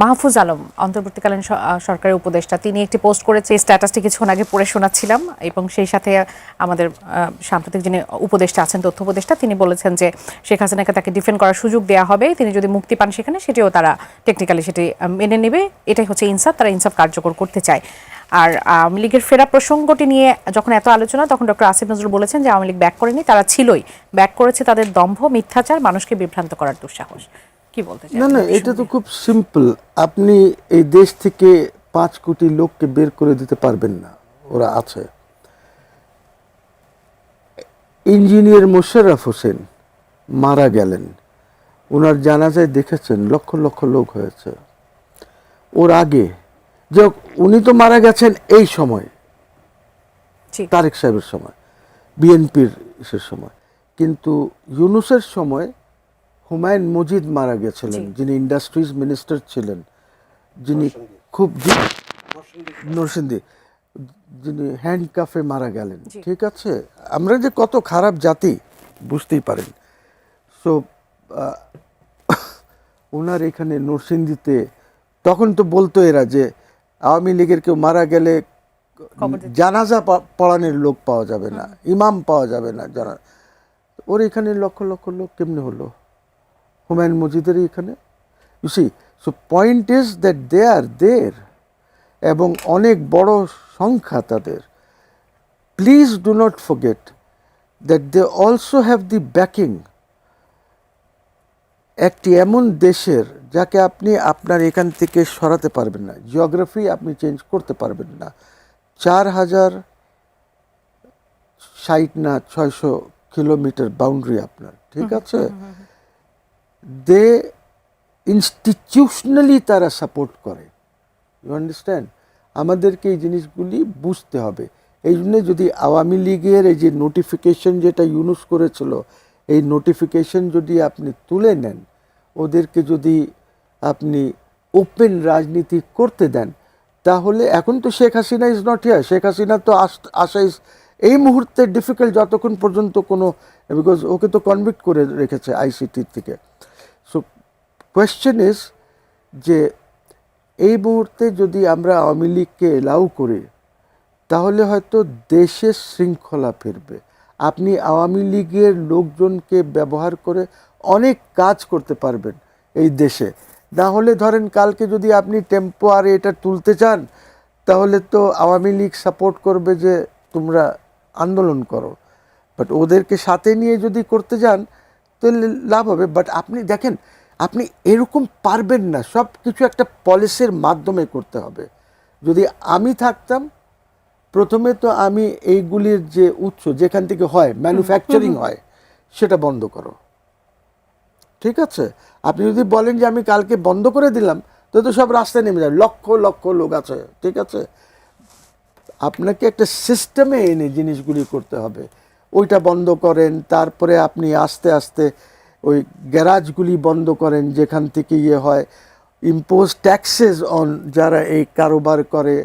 মাহফুজ আলম অন্তর্বর্তীকালীন সরকারের উপদেষ্টা, তিনি একটি পোস্ট করেছে, এই স্ট্যাটাসটি কিছুক্ষণ আগে পড়ে শোনাচ্ছিলাম, এবং সেই সাথে আমাদের সাম্প্রতিক যিনি উপদেষ্টা আছেন, তথ্য উপদেষ্টা, তিনি বলেছেন যে শেখ হাসিনাকে তাকে ডিফেন্ড করার সুযোগ দেওয়া হবে, তিনি যদি মুক্তি পান সেখানে সেটিও তারা টেকনিক্যালি সেটি মেনে নেবে, এটাই হচ্ছে ইনসাফ, তারা ইনসাফ কার্যকর করতে চায়। আর আওয়ামী লীগের ফেরা প্রসঙ্গটি নিয়ে যখন এত আলোচনা, তখন ডক্টর আসিফ নজরুল বলেছেন যে আওয়ামী লীগ ব্যাক করেনি, তারা ছিলই, ব্যাক করেছে তাদের দম্ভ, মিথ্যাচার, মানুষকে বিভ্রান্ত করার দুঃসাহস। কি বলতে চাই? না না, এটা তো খুব সিম্পল। আপনি এই দেশ থেকে 5 কোটি লোককে বের করে দিতে পারবেন না, ওরা আছে। ইঞ্জিনিয়ার মোশাররফ হোসেন মারা গেলেন, ওনার জানাজায় দেখেছেন লক্ষ লক্ষ লোক হয়েছে। ওর আগে যে উনি তো মারা গেছেন এই সময়, তারেক সাহেবের সময়, বিএনপির সময়, কিন্তু ইউনূসের সময় হুমায়ুন মজিদ মারা গেছিলেন, যিনি ইন্ডাস্ট্রিজ মিনিস্টার ছিলেন, যিনি খুব নরসিংদী, যিনি হ্যান্ডকাফে মারা গেলেন। ঠিক আছে, আমরা যে কত খারাপ জাতি বুঝতেই পারেন। সো ওনার এখানে নরসিংদীতে তখন তো বলতো এরা যে আওয়ামী লীগের কেউ মারা গেলে জানাজা পড়ানোর লোক পাওয়া যাবে না, ইমাম পাওয়া যাবে না, যারা ওর এখানে লক্ষ লক্ষ লোক কেমনে হলো হুমায়ুন মজিদের এখানে? You see, so point is that they are there, এবং অনেক বড় সংখ্যা তাদের। Please do not forget that they also have the backing একটি এমন দেশের যাকে আপনি আপনার এখান থেকে সরাতে পারবেন না, জিওগ্রাফি আপনি চেঞ্জ করতে পারবেন না। 4060 না 600 কিলোমিটার বাউন্ডারি আপনার, ঠিক আছে? দে ইনস্টিটিউশনালি তারা সাপোর্ট করে, ইউ আন্ডারস্ট্যান্ড? আমাদেরকে এই জিনিসগুলি বুঝতে হবে। এই জন্য যদি আওয়ামী লীগের এই যে নোটিফিকেশন যেটা ইউনূস করেছিল, এই নোটিফিকেশন যদি আপনি তুলে নেন, ওদেরকে যদি আপনি ওপেন রাজনীতি করতে দেন, তাহলে এখন তো Sheikh Hasina is not here, Sheikh Hasina তো আসা ইজ এই মুহূর্তে ডিফিকাল্ট, যতক্ষণ পর্যন্ত কোনো, বিকজ ওকে তো কনভিক্ট করে রেখেছে আইসিটি থেকে। সো কোয়েশ্চেন ইজ যে এই মুহূর্তে যদি আমরা আওয়ামী লীগকে এলাউ করি, তাহলে হয়তো দেশের শৃঙ্খলা ফিরবে। আপনি আওয়ামী লীগের লোকজনকে ব্যবহার করে অনেক কাজ করতে পারবেন এই দেশে। না হলে ধরেন কালকে যদি আপনি টেম্পো আর এটা তুলতে চান, তাহলে তো আওয়ামী লীগ সাপোর্ট করবে যে তোমরা আন্দোলন করো, বাট ওদেরকে সাথে নিয়ে যদি করতে যান তাহলে লাভ হবে। বাট আপনি দেখেন, আপনি এরকম পারবেন না, সব কিছু একটা পলিসির মাধ্যমে করতে হবে। যদি আমি থাকতাম, প্রথমে তো আমি এইগুলির যে উৎস যেখান থেকে হয়, ম্যানুফ্যাকচারিং হয়, সেটা বন্ধ করো, ঠিক আছে? আপনি যদি বলেন যে আমি কালকে বন্ধ করে দিলাম, তো সব রাস্তায় নেমে যাবে, লক্ষ লক্ষ লোক আছে, ঠিক আছে? আপনাকে একটা সিস্টেমে এনে জিনিসগুলি করতে হবে। ওইটা বন্ধ করেন, তারপরে আপনি আস্তে আস্তে ওই গ্যারাজগুলি বন্ধ করেন যেখান থেকে ইয়ে হয়, ইম্পোজ ট্যাক্সেস অন যারা এই কারোবার করে,